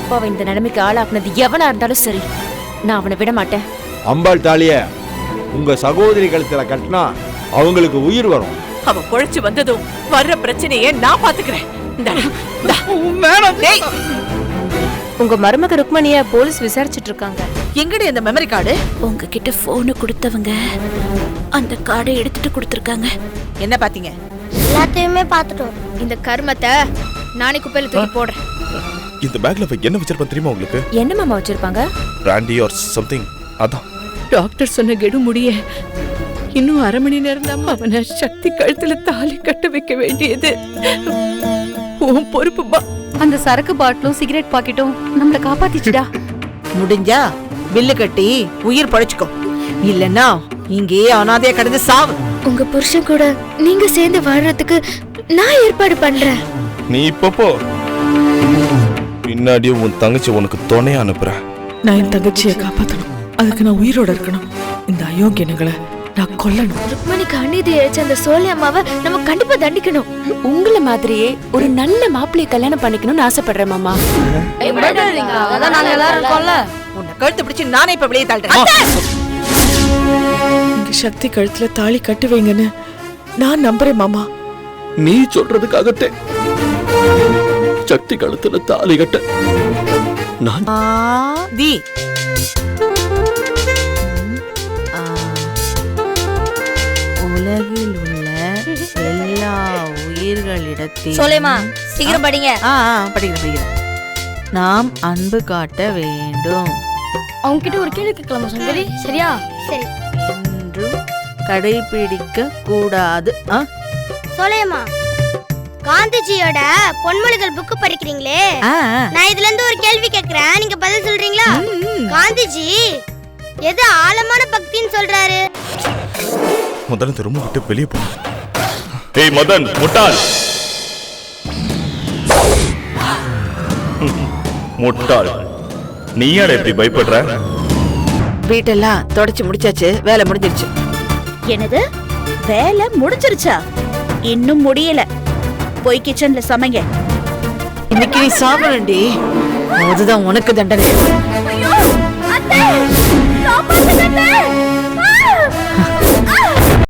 அப்பாவை இந்த நிலைமைக்கு ஆளாக்குனது எவனா இருந்தாலும் சரி, நான் அவனை விட மாட்டேன். அம்பாள் தாலிய உங்க சகோதரி கழுத்துல கட்டினா அவங்களுக்கு உயிர் வரும். அவ பொழைச்சு வந்ததும் வர்ற பிரச்சனையை நான் பாத்துக்கிறேன். உங்க மருமக ருக்மணிய போலீஸ் விசாரிச்சுட்டு இருக்காங்க. எங்கடி அந்த மெமரி கார்டு? உங்ககிட்ட போனை கொடுத்தவங்க அந்த கார்டை எடுத்துட்டு கொடுத்துருக்காங்க. என்ன பாத்தீங்க? எல்லாத்தையுமே பார்த்துட்டோம். இந்த கர்மத்தை நானே குப்பையில தூக்கி போடுறேன். இந்த பேக்ல என்ன வச்சிருப்பேன் தெரியுமா உங்களுக்கு? என்ன மாமா வச்சிருப்பாங்க? Brandy or something. அதான் டாக்டர் சொன்ன கெடு முடிய இன்னும் 1/2 மணி நேரம் தான் அவனை சக்தி கழுத்துல தாலி கட்ட வைக்க வேண்டியது உன் பொறுப்புமா. அந்த சரக்கு பாட்டிலும் சிகரெட் பாக்கெட்டும் நம்மள காப்பாத்திச்சுடா. முடிஞ்சா பில்லு கட்டி உயிர் பழைச்சுக்கோ, இல்லன்னா இங்கேயே அனாதையா கிடந்து சாவு. உங்க புருஷன் கூட நீங்க சேர்ந்து வாழ்றதுக்கு நான் ஏற்பாடு பண்றேன். நீ இப்ப போ, பின்னாடி உன் தங்கச்சி உனக்கு துணையா அனுப்புறேன். நான் என் தங்கச்சியை காப்பாற்றணும், அதுக்கு நான் உயிரோட இருக்கணும். இந்த அயோக்கியனுங்களை நான் கொல்லணும். ருக்மணிக்கு அநீதி இழைச்ச அந்த சோழி அம்மாவை நம்ம கண்டிப்பா தண்டிக்கணும். உங்கள மாதிரியே ஒரு நல்ல மாப்பிள்ளைய கல்யாணம் பண்ணிக்கணும்னு ஆசைப்படுறேன் மாமா. உன்னை கழுத்து பிடிச்சு நானே இப்ப வெளியே தள்ளுறேன். இங்க சக்தி கழுத்துல தாலி கட்டி வைங்கன்னு நான் நம்புறேன் மாமா. நீ சொல்றதுக்காகத்தே சக்தி கழுத்துல தாலி கட்ட நான் தி உலகில் உள்ள எல்லா உயிர்களிடத்தில் சோலைமா சீக்கிரம் படிங்க. படிக்கிறேன். நாம் அன்பு காட்ட வேண்டும். அவங்க கிட்ட ஒரு கேள்வி கேட்கலாமா சங்கரி? சரியா? சரி. என்றும் கடைபிடிக்க கூடாது. சோலைமா, காந்திஜியோட பொன்மொழிகள் புக் படிக்கிறீங்களே, நான் இதுல இருந்து ஒரு கேள்வி கேக்குறேன், நீங்க பதில் சொல்றீங்களா? காந்திஜி எது ஆழமான பக்தின்னு சொல்றாரு? முதல்ல இந்த ரூம் விட்டு வெளியே போ. ஏய் மதன் முட்டாள், முட்டாள், நீ யார இப்படி பயப்படுற? வீட்டெல்லாம் தொடச்சு முடிச்சாச்சு, வேலை முடிஞ்சிருச்சு. என்னது வேலை முடிஞ்சிருச்சா? இன்னும் முடியல. போய் கிச்சன்ல சமைங்க. இன்னைக்கு நீ சாப்பிடண்டி, அதுதான் உனக்கு தண்டனை. அத்தை, காப்பாத்துங்க அத்தை.